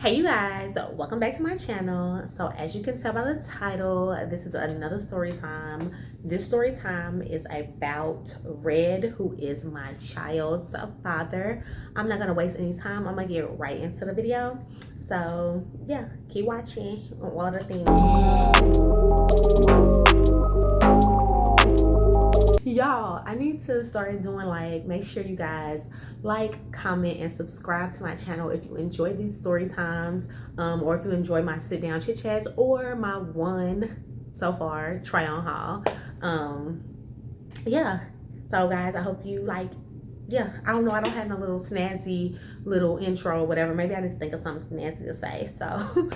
Hey you guys, welcome back to my channel. So as you can tell by the title, this is another story time. This story time is about Red, who is my child's father. I'm not gonna waste any time. I'm gonna get right into the video. So yeah, keep watching. One of the things, y'all, I need to start doing make sure you guys like, comment, and subscribe to my channel if you enjoy these story times, or if you enjoy my sit down chit chats or my one so far try on haul. Yeah, so guys, I hope you yeah, I don't know, I don't have no little snazzy little intro or whatever. Maybe I need to think of something snazzy to say. So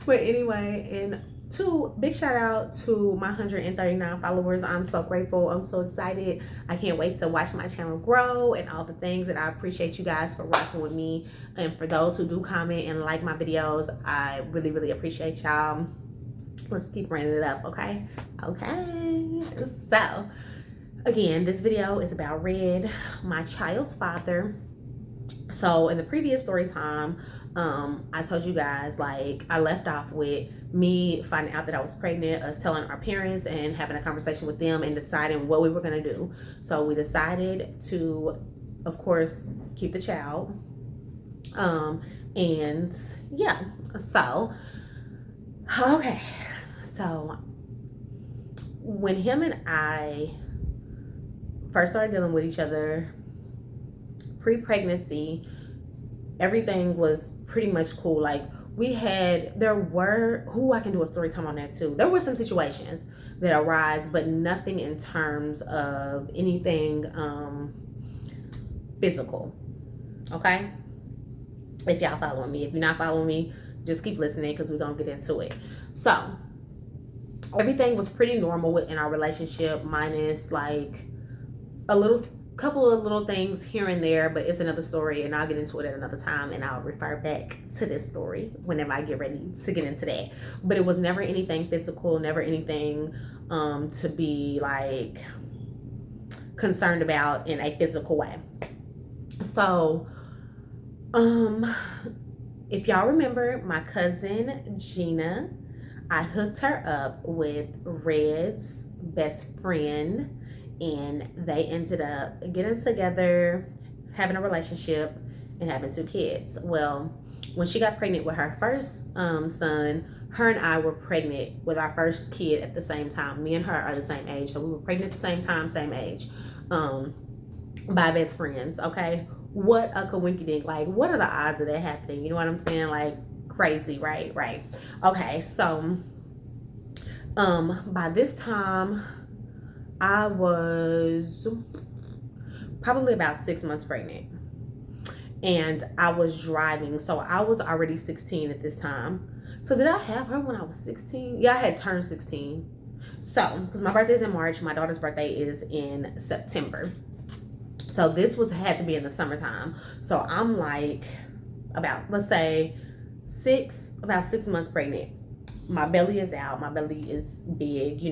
but anyway, and big shout out to my 139 followers. I'm so grateful. I'm so excited. I can't wait to watch my channel grow and all the things. And I appreciate you guys for rocking with me. And for those who do comment and like my videos, I really appreciate y'all. Let's keep running it up, okay? Okay. So again, this video is about Red, my child's father. So in the previous story time, I told you guys, I left off with me finding out that I was pregnant, us telling our parents and having a conversation with them and deciding what we were going to do. So we decided to, of course, keep the child. And yeah, so, okay. So when him and I first started dealing with each other, pre-pregnancy, everything was pretty much cool. I can do a story time on that too. There were some situations that arise, but nothing in terms of anything physical. Okay? If y'all following me. If you're not following me, just keep listening because we're gonna get into it. So everything was pretty normal within our relationship, minus couple of little things here and there, but it's another story and I'll get into it at another time, and I'll refer back to this story whenever I get ready to get into that. But it was never anything physical, never anything to be concerned about in a physical way. So if y'all remember my cousin Gina, I hooked her up with Red's best friend, and they ended up getting together, having a relationship, and having 2 kids. Well, when she got pregnant with her first son, her and I were pregnant with our first kid at the same time. Me and her are the same age, so we were pregnant at the same time, same age, by best friends. Okay, what a coinkydink. What are the odds of that happening? You know what I'm saying? Crazy, right? Okay, so by this time I was probably about 6 months pregnant, and I was driving. So I was already 16 at this time. So did I have her when I was 16? Yeah, I had turned 16. So, because my birthday is in March, my daughter's birthday is in September. So this had to be in the summertime. So I'm about, let's say, about 6 months pregnant. My belly is out. My belly is big,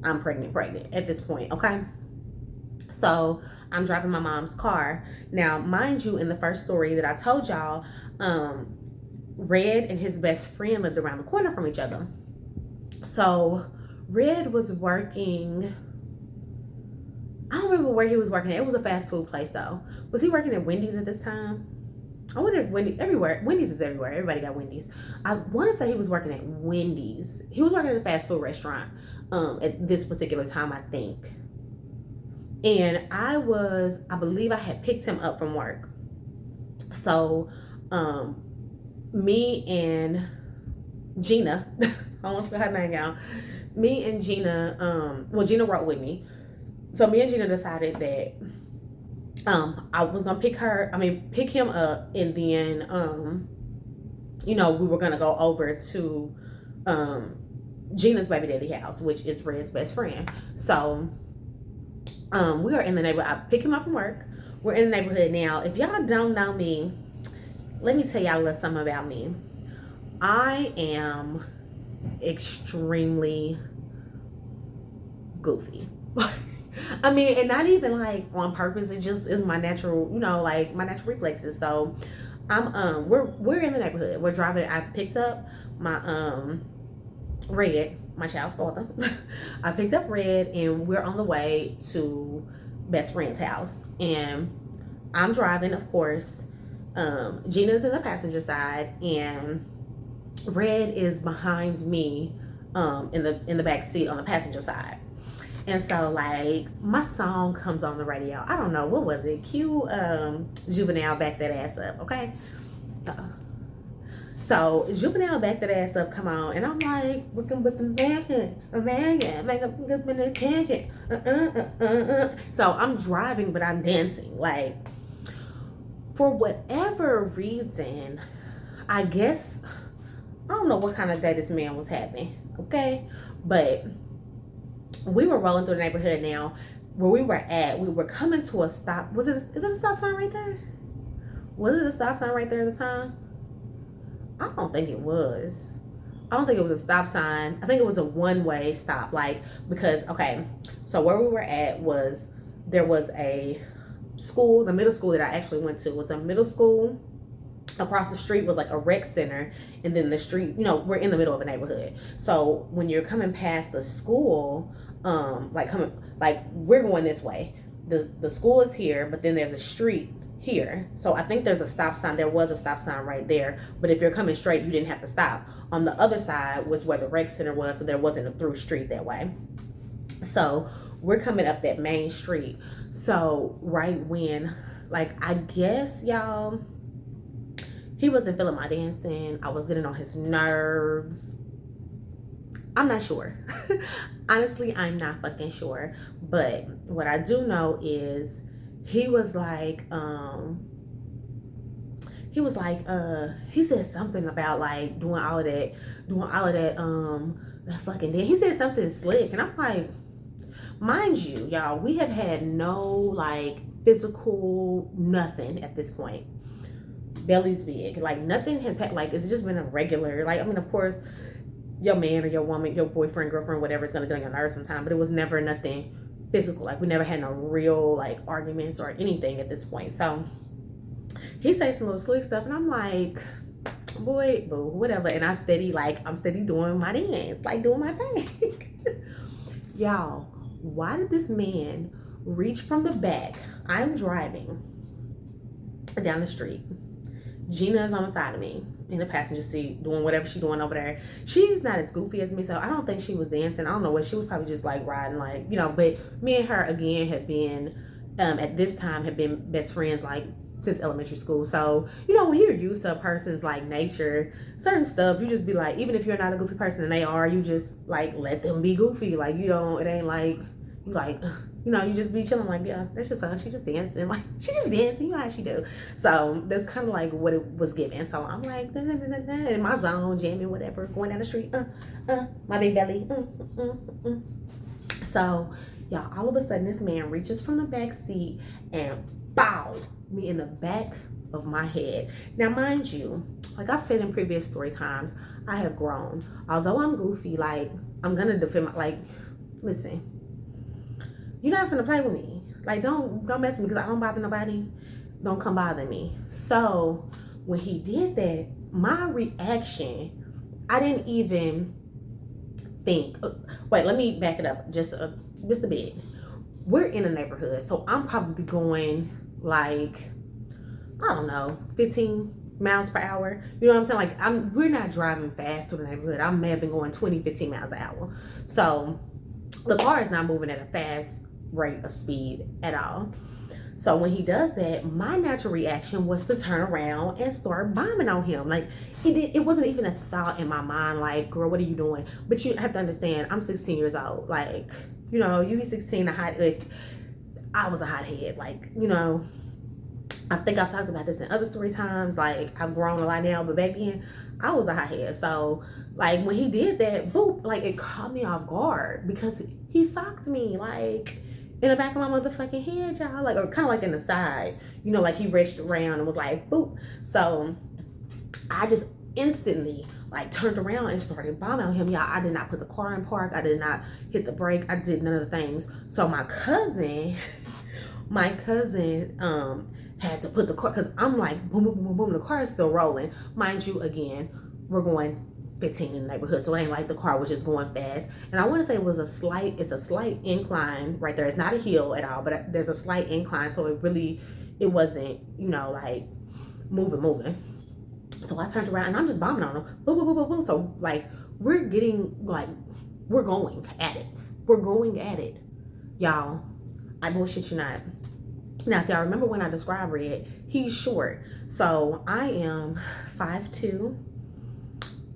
I'm pregnant at this point, okay? So I'm driving my mom's car. Now, mind you, in the first story that I told y'all, Red and his best friend lived around the corner from each other. So Red was working, I don't remember where he was working at. It was a fast food place though. Was he working at Wendy's at this time? I wonder if Wendy's is everywhere. Everybody got Wendy's. I want to say he was working at Wendy's. He was working at a fast food restaurant at this particular time, I think. And I believe I had picked him up from work. So me and Gina, I almost forgot her name, y'all. Me and Gina, Gina rode with me. So me and Gina decided that I was gonna pick him up, and then we were gonna go over to Gina's baby daddy house, which is Red's best friend. So we are in the neighborhood. I pick him up from work. We're in the neighborhood now. If y'all don't know me, let me tell y'all a little something about me. I am extremely goofy. And not even on purpose. It just is my natural, my natural reflexes. So we're in the neighborhood. We're driving. I picked up my Red, my child's father. I picked up Red, and we're on the way to best friend's house. And I'm driving, of course. Gina's in the passenger side, and Red is behind me, in the back seat on the passenger side. And so, like, my song comes on the radio. I don't know, what was it? Cue Juvenile, Back That Ass Up, okay? So Juvenile, Back That Ass Up come on, and I'm like, working with some man, make up good attention. So I'm driving, but I'm dancing. Like, for whatever reason, I guess, I don't know what kind of day this man was having, okay? But we were rolling through the neighborhood now. Where we were at, we were coming to a stop. Is it a stop sign right there? Was it a stop sign right there at the time? I don't think it was. I don't think it was a stop sign. I think it was a one-way stop. Like, because, okay, so where we were at was, there was a school, the middle school that I actually went to was a middle school. Across the street was like a rec center, and then the street, we're in the middle of a neighborhood. So when you're coming past the school, we're going this way. The school is here, but then there's a street here. So I think there's a stop sign. There was a stop sign right there, but if you're coming straight, you didn't have to stop. On the other side was where the rec center was, so there wasn't a through street that way. So we're coming up that main street. So right when, like, I guess, y'all, he wasn't feeling my dancing. I was getting on his nerves. I'm not sure. Honestly, I'm not fucking sure. But what I do know is he was like, he said something about like doing all of that, that fucking day. He said something slick, and I'm like, mind you, y'all, we have had no like physical nothing at this point. Belly's big, like nothing has had, like, it's just been a regular, like, I mean, of course, your man or your woman, your boyfriend, girlfriend, whatever, is gonna get on your nerves sometime, but it was never nothing physical. Like, we never had no real like arguments or anything at this point. So he said some little slick stuff, and I'm like, boy, boo, whatever. And I'm steady doing my dance, like doing my thing. Y'all, why did this man reach from the back? I'm driving down the street. Gina is on the side of me in the passenger seat doing whatever she's doing over there. She's not as goofy as me, so I don't think she was dancing. I don't know what, she was probably just like riding, like, but me and her again had been, at this time, had been best friends like since elementary school. So, when you're used to a person's like nature, certain stuff, you just be like, even if you're not a goofy person and they are, you just like let them be goofy. Like, it ain't like, you like, you just be chilling like, yeah, that's just her. She just dancing. Like, she just dancing. You know how she do. So that's kind of like what it was given. So I'm like, da, da, da, da, da, in my zone, jamming, whatever, going down the street. My big belly. So, y'all, all of a sudden, this man reaches from the back seat and bow me in the back of my head. Now, mind you, like I've said in previous story times, I have grown. Although I'm goofy, like, I'm gonna defend listen, you're not gonna play with me. Like, don't mess with me, because I don't bother nobody. Don't come bother me. So when he did that, my reaction, I didn't even think. Wait, let me back it up just a bit. We're in a neighborhood, so I'm probably going like, I don't know, 15 miles per hour. You know what I'm saying? Like, we're not driving fast through the neighborhood. I may have been going 20, 15 miles an hour. So the car is not moving at a fast rate of speed at all. So when he does that, my natural reaction was to turn around and start bombing on him. Like, it wasn't even a thought in my mind, like, girl, what are you doing? But you have to understand, I'm 16 years old. Like, you be 16, I was a hothead. Like, I think I've talked about this in other story times. Like, I've grown a lot now, but back then I was a hothead. So like when he did that, boop, like it caught me off guard because he socked me like in the back of my motherfucking head, y'all. Like, or kind of like in the side, like he reached around and was like, boop. So I just instantly like turned around and started bombing on him. Y'all, I did not put the car in park. I did not hit the brake. I did none of the things. So my cousin had to put the car, because I'm like, boom, boom, boom, boom, the car is still rolling. Mind you, again, we're going 15 in the neighborhood, so it ain't like the car was just going fast. And I want to say it's a slight incline right there. It's not a hill at all, but there's a slight incline, so it wasn't, like moving. So I turned around and I'm just bombing on them. Boom, boom, boom, boom, boom. So like we're going at it. We're going at it. Y'all, I bullshit you not. Now, if y'all remember when I described Red, he's short. So I am 5'2"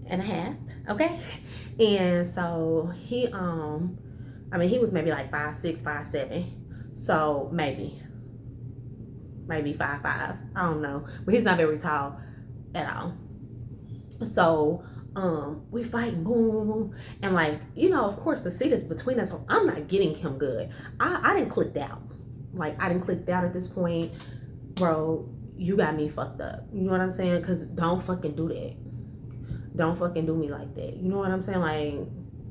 and a half, okay? And so he was maybe like 5'6", 5'7". So maybe 5'5". I don't know. But he's not very tall at all. So we fight, boom, boom, boom. And like, of course the seat is between us, so I'm not getting him good. I didn't click out. Like, I didn't click out at this point. Bro, you got me fucked up. You know what I'm saying? Because don't fucking do that. Don't fucking do me like that. You know what I'm saying? Like,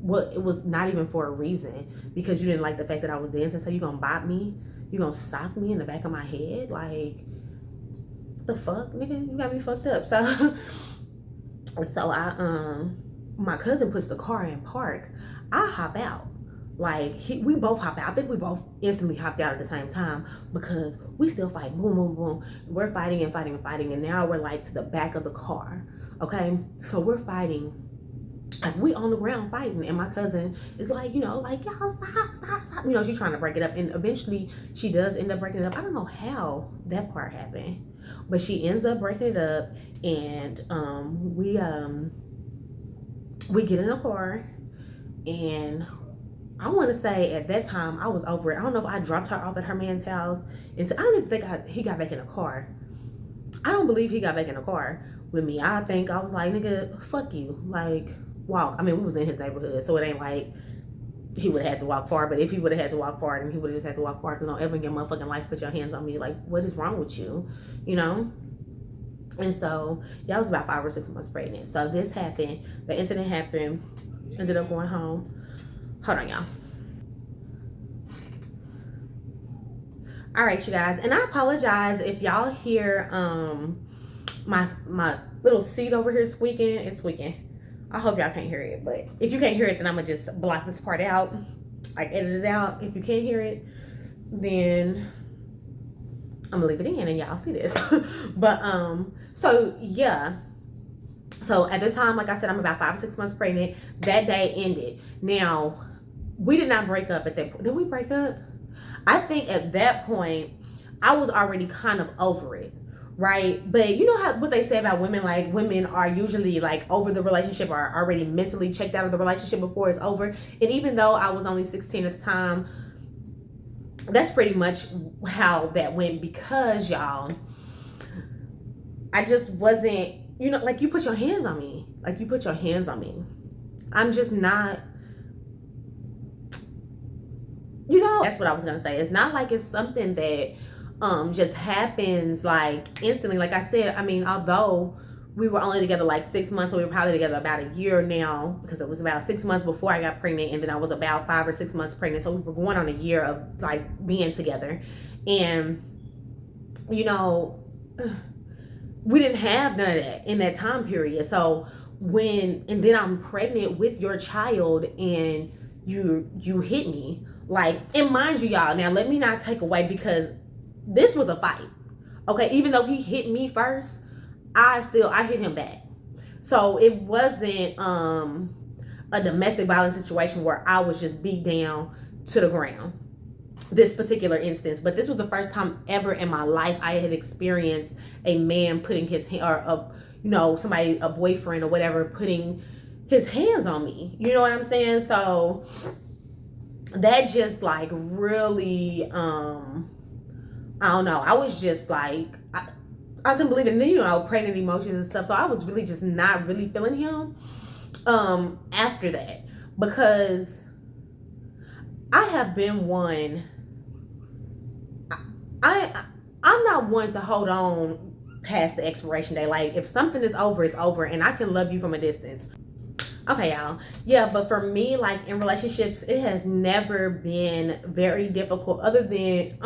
what? It was not even for a reason. Because you didn't like the fact that I was dancing. So you gonna bop me? You gonna sock me in the back of my head? Like, the fuck, nigga? You got me fucked up. So my cousin puts the car in park. I hop out. Like, we both hop out. I think we both instantly hopped out at the same time because we still fight. Boom, boom, boom. We're fighting and fighting and fighting. And now we're like to the back of the car. Okay? So we're fighting. Like, we on the ground fighting. And my cousin is like, y'all stop. She's trying to break it up. And eventually she does end up breaking it up. I don't know how that part happened. But she ends up breaking it up. And we get in a car. And I want to say at that time I was over it. I don't know if I dropped her off at her man's house. And I don't even think he got back in the car. I don't believe he got back in the car with me. I think I was like, nigga, fuck you. Like, walk. I mean, we was in his neighborhood, so it ain't like he would have had to walk far. But if he would have had to walk far, then he would have just had to walk far. Because don't ever in your motherfucking life put your hands on me. Like, what is wrong with you? And so, yeah, I was about 5 or 6 months pregnant. So this happened. The incident happened. Ended up going home. Hold on, y'all. All right, you guys. And I apologize if y'all hear my little seat over here squeaking. It's squeaking. I hope y'all can't hear it. But if you can't hear it, then I'm going to just block this part out. Like, edit it out. If you can't hear it, then I'm going to leave it in and y'all see this. But, so, yeah. So, at this time, like I said, I'm about 5 or 6 months pregnant. That day ended. Now, we did not break up at that point. Did we break up? I think at that point, I was already kind of over it, right? But you know what they say about women, like women are usually like over the relationship or already mentally checked out of the relationship before it's over. And even though I was only 16 at the time, that's pretty much how that went because, y'all, I just wasn't, like you put your hands on me. Like you put your hands on me. I'm just not, that's what I was gonna say. It's not like it's something that just happens like instantly. Like I said, I mean, although we were only together like 6 months, so we were probably together about a year now because it was about 6 months before I got pregnant, and then I was about 5 or 6 months pregnant. So we were going on a year of like being together, and we didn't have none of that in that time period. So and then I'm pregnant with your child, and you hit me. Like, and mind you, y'all, now let me not take away because this was a fight. Okay, even though he hit me first, I hit him back. So it wasn't a domestic violence situation where I was just beat down to the ground. This particular instance, but this was the first time ever in my life I had experienced a man putting his hand, or a boyfriend or whatever, putting his hands on me. You know what I'm saying? So that just like really, I don't know. I was just like, I couldn't believe it. And then, pregnant emotions and stuff. So I was really just not really feeling him after that, because I have been one. I'm not one to hold on past the expiration date. Like, if something is over, it's over, and I can love you from a distance. Okay, y'all. Yeah, but for me, like in relationships, it has never been very difficult. Other than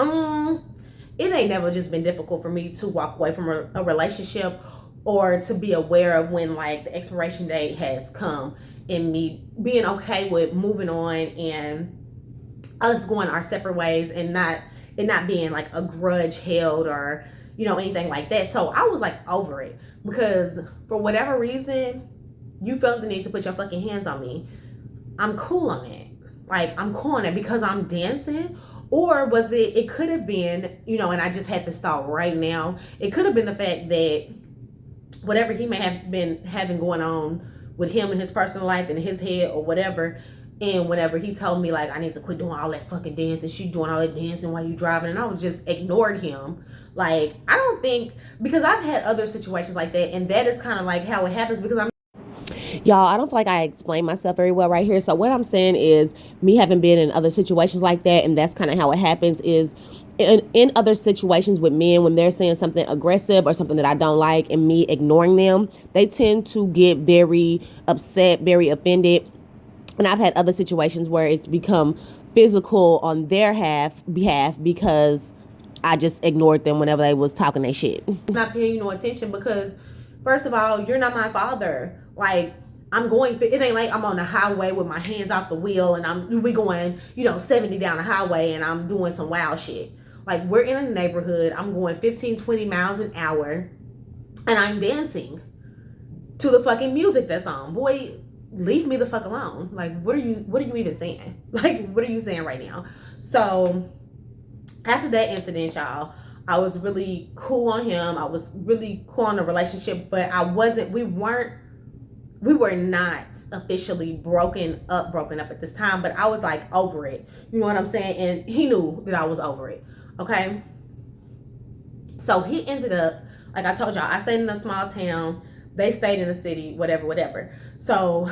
it ain't never just been difficult for me to walk away from a relationship, or to be aware of when like the expiration date has come, and me being okay with moving on and us going our separate ways, and not being like a grudge held, or anything like that. So I was like over it, because for whatever reason you felt the need to put your fucking hands on me. I'm cool on it. Like, I'm cool on it because I'm dancing. Or was it could have been, and I just had this thought right now, it could have been the fact that whatever he may have been having going on with him in his personal life, in his head or whatever, and whenever he told me like I need to quit doing all that fucking dancing, she doing all that dancing while you driving, and I was just ignored him. Like, I don't think, because I've had other situations like that, and that is kind of like how it happens, because I'm Y'all, I don't feel like I explained myself very well right here. So what I'm saying is, me having been in other situations like that, and that's kind of how it happens, is in other situations with men, when they're saying something aggressive or something that I don't like and me ignoring them, they tend to get very upset, very offended. And I've had other situations where it's become physical on their behalf because I just ignored them whenever they was talking their shit. not paying you no attention, because first of all, you're not my father. Like, it ain't like I'm on the highway with my hands off the wheel and we going 70 down the highway and I'm doing some wild shit. Like, we're in a neighborhood, I'm going 15-20 miles an hour, and I'm dancing to the fucking music that's on. Boy, leave me the fuck alone. Like, what are you even saying? Like, what are you saying right now? So after that incident, y'all, I was really cool on him. I was really cool on the relationship, but we were not officially broken up at this time, but I was like over it. You know what I'm saying? And he knew that I was over it. Okay. So he ended up, like I told y'all, I stayed in a small town. They stayed in the city, whatever. So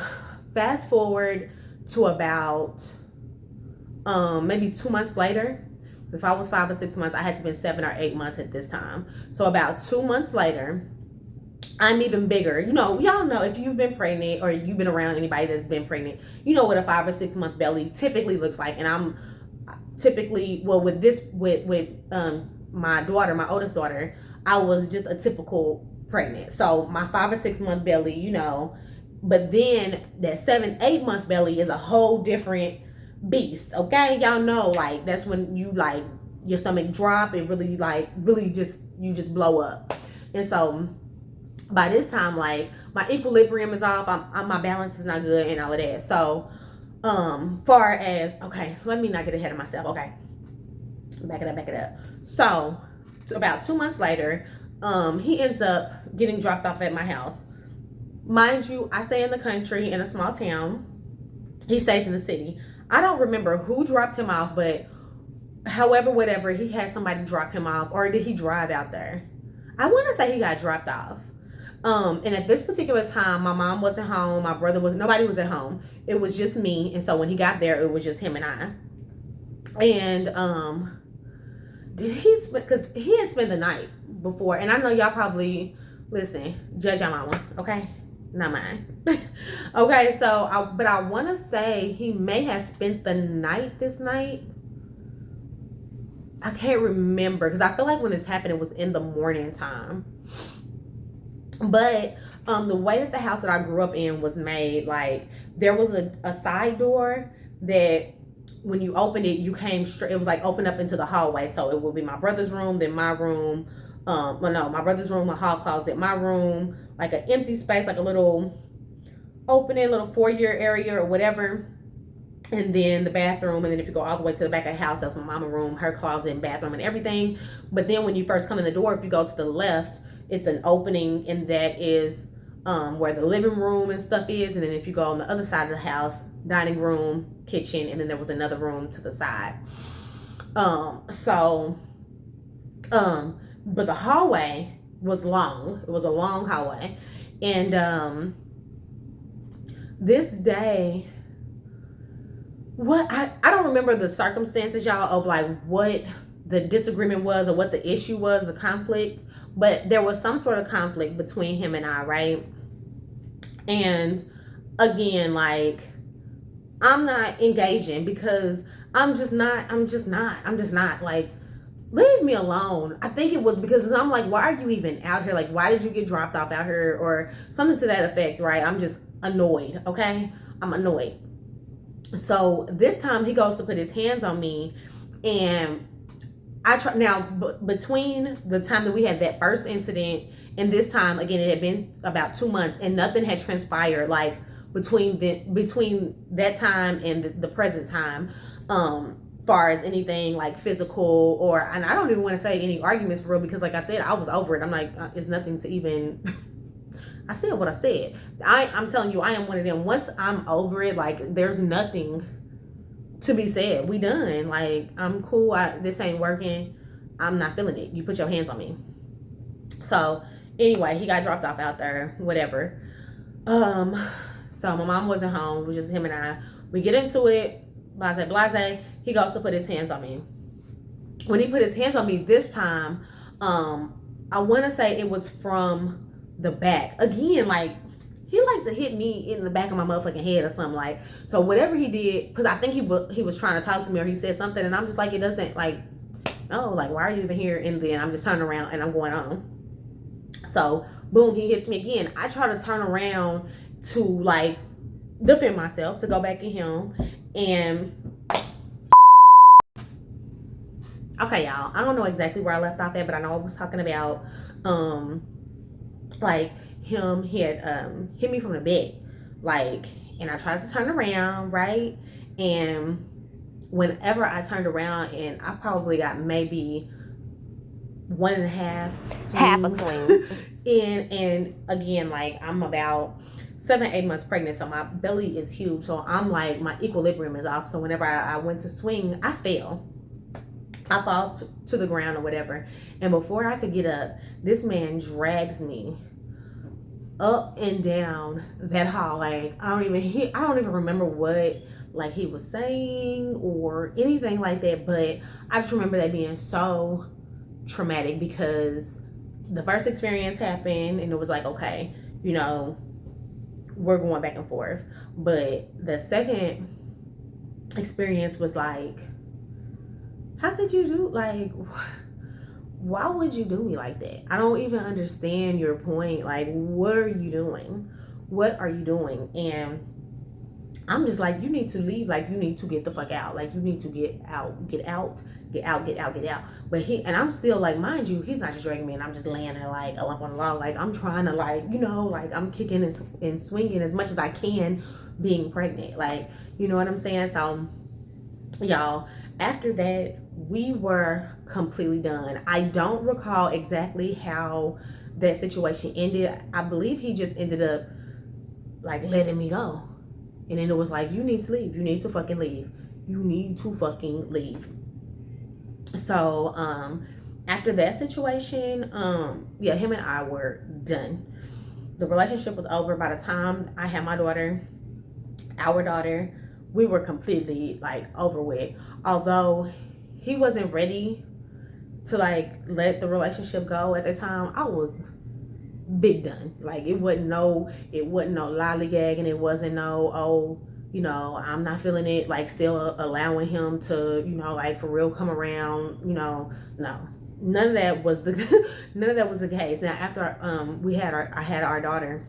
fast forward to about maybe 2 months later. If I was 5 or 6 months, I had to been 7 or 8 months at this time. So about 2 months later, I'm even bigger. Y'all know, if you've been pregnant or you've been around anybody that's been pregnant, you know what a 5 or 6 month belly typically looks like. And I'm typically, well, with my daughter, my oldest daughter, I was just a typical pregnant. So my 5 or 6 month belly, but then that 7-8 month belly is a whole different beast. Okay, y'all know, like, that's when you like your stomach drop. It really just, you just blow up. And so by this time, like, my equilibrium is off. My balance is not good and all of that. So far as, okay, let me not get ahead of myself. Okay, back it up. So about 2 months later, he ends up getting dropped off at my house. Mind you, I stay in the country in a small town. He stays in the city. I don't remember who dropped him off, but however, whatever, he had somebody drop him off, or did he drive out there? I want to say he got dropped off. And at this particular time, my mom wasn't home. My brother nobody was at home. It was just me. And so when he got there, it was just him and I. And because he had spent the night before, and I know y'all probably, listen, judge your mama, okay? Not mine. Okay, so I want to say he may have spent the night this night. I can't remember, because I feel like when this happened, it was in the morning time. But the way that the house that I grew up in was made, like, there was a side door that when you opened it, you came straight. It was like open up into the hallway. So it would be my brother's room, then my room. My brother's room, a hall closet, my room, like an empty space, like a little opening, little foyer area or whatever. And then the bathroom. And then if you go all the way to the back of the house, that's my mama's room, her closet and bathroom and everything. But then when you first come in the door, if you go to the left, it's an opening, and that is where the living room and stuff is. And then if you go on the other side of the house, dining room, kitchen, and then there was another room to the side. But the hallway was long. It was a long hallway. And this day, I don't remember the circumstances, y'all, of like what the disagreement was or what the issue was, the conflict. But there was some sort of conflict between him and I, right? And again, like, I'm not engaging because I'm just not like, leave me alone. I think it was because I'm like, why are you even out here? Like, why did you get dropped off out here? Or something to that effect, right? I'm just annoyed, okay? I'm annoyed. So this time he goes to put his hands on me, and I try now. Between the time that we had that first incident and this time, again, it had been about 2 months, and nothing had transpired. Like between that time and the present time, far as anything like physical, or, and I don't even want to say any arguments for real, because like I said, I was over it. I'm like, it's nothing to even. I said what I said. I'm telling you, I am one of them. Once I'm over it, like there's nothing to be said. We done. Like, I'm cool. This ain't working. I'm not feeling it. You put your hands on me. So anyway, he got dropped off out there. Whatever. So my mom wasn't home. It was just him and I. We get into it. Blase. He goes to put his hands on me. When he put his hands on me this time, I want to say it was from the back. Again, like, he liked to hit me in the back of my motherfucking head or something. Like, so whatever he did, because I think he was trying to talk to me, or he said something, and I'm just like, it doesn't, like, oh, like, why are you even here? And then I'm just turning around and I'm going on. So boom, he hits me again. I try to turn around to like defend myself, to go back at him, and okay, y'all, I don't know exactly where I left off at, but I know I was talking about like him. He had hit me from the back, like, and I tried to turn around, right? And whenever I turned around, and I probably got maybe 1.5 swings, Half a swing. and again, like, I'm about 7-8 months pregnant, so my belly is huge, so I'm like, my equilibrium is off. So whenever I went to swing, I fell. I fall to the ground or whatever, and before I could get up, this man drags me up and down that hall. Like, I don't even remember what like he was saying or anything like that, but I just remember that being so traumatic, because the first experience happened and it was like, okay, you know, we're going back and forth, but the second experience was like, how could you do, like, why would you do me like that? I don't even understand your point. Like, what are you doing? What are you doing? And I'm just like, you need to leave. Like, you need to get the fuck out. Like, you need to get out. But I'm still like, mind you, he's not just dragging me and I'm just laying there like a lump on the log. Like, I'm trying to, like, you know, like, I'm kicking and swinging as much as I can being pregnant. Like, you know what I'm saying? So, y'all, after that, we were completely done. I don't recall exactly how that situation ended. I believe he just ended up like letting me go. And then it was like, you need to leave. You need to fucking leave. You need to fucking leave. So after that situation, yeah, him and I were done. The relationship was over. By the time I had my daughter, our daughter, we were completely like over with. Although he wasn't ready to like let the relationship go at the time, I was big done. Like, it wasn't no lollygagging. It wasn't no, oh, you know, I'm not feeling it. Like, still allowing him to, you know, like, for real come around. You know, no, none of that was the the case. Now, after I had our daughter,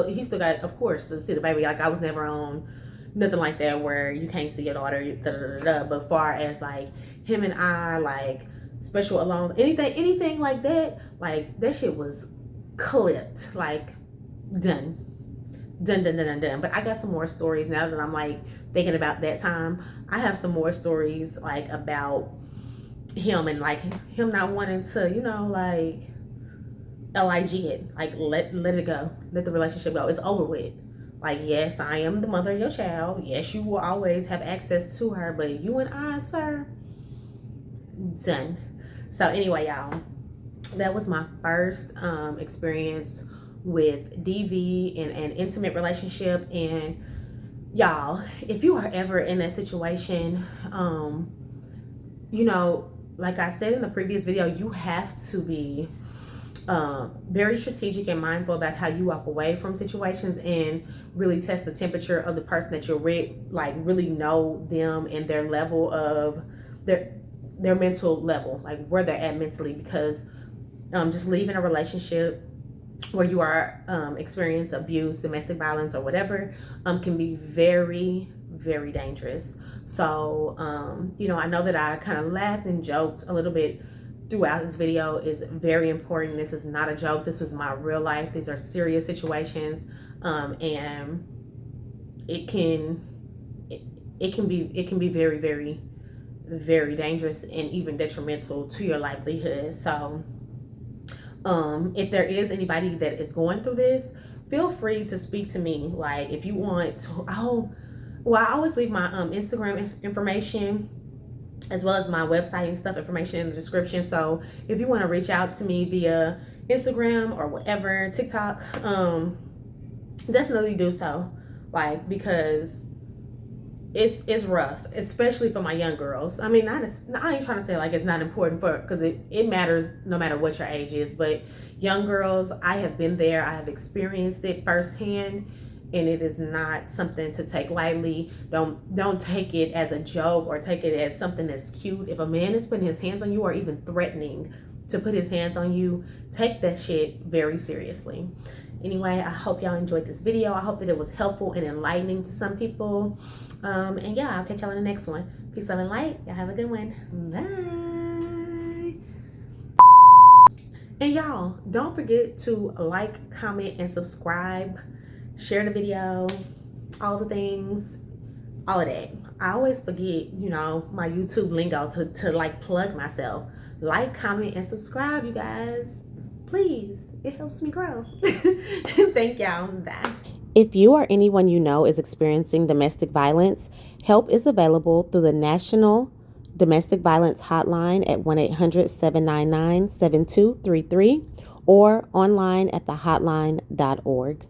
he still got, of course, to see the baby. Like, I was never on nothing like that where you can't see your daughter, but far as like him and I, like special alones, anything like that, like that shit was clipped, like done. But I got some more stories now that I'm like thinking about that time. I have some more stories like about him, and like him not wanting to, you know, like LIG it, like let it go, let the relationship go. It's over with. Like, yes, I am the mother of your child. Yes, you will always have access to her, but you and I, sir, done. So anyway, y'all, that was my first experience with DV and an intimate relationship. And y'all, if you are ever in that situation, you know, like I said in the previous video, you have to be very strategic and mindful about how you walk away from situations, and really test the temperature of the person that you're with. Like, really know them and their level of their mental level, like where they're at mentally, because just leaving a relationship where you are experience abuse, domestic violence, or whatever, can be very, very dangerous. So I know that I kind of laughed and joked a little bit throughout this video. Is very important. This is not a joke. This was my real life. These are serious situations, and it can be very, very, very dangerous and even detrimental to your livelihood. So if there is anybody that is going through this, feel free to speak to me. Like, if you want to, I always leave my Instagram information as well as my website and stuff information in the description. So if you want to reach out to me via Instagram or whatever, TikTok, definitely do so. Like, because it's rough, especially for my young girls. I mean, I ain't trying to say like it's not important because it matters no matter what your age is. But young girls, I have been there. I have experienced it firsthand, and it is not something to take lightly. Don't take it as a joke or take it as something that's cute. If a man is putting his hands on you or even threatening to put his hands on you, take that shit very seriously. Anyway, I hope y'all enjoyed this video. I hope that it was helpful and enlightening to some people. And yeah, I'll catch y'all in the next one. Peace, love, and light. Y'all have a good one. Bye. And y'all, don't forget to like, comment, and subscribe. Share the video. All the things. All of that. I always forget, my YouTube lingo to like plug myself. Like, comment, and subscribe, you guys. Please. It helps me grow. Thank y'all. Bye. If you or anyone you know is experiencing domestic violence, help is available through the National Domestic Violence Hotline at 1-800-799-7233 or online at thehotline.org.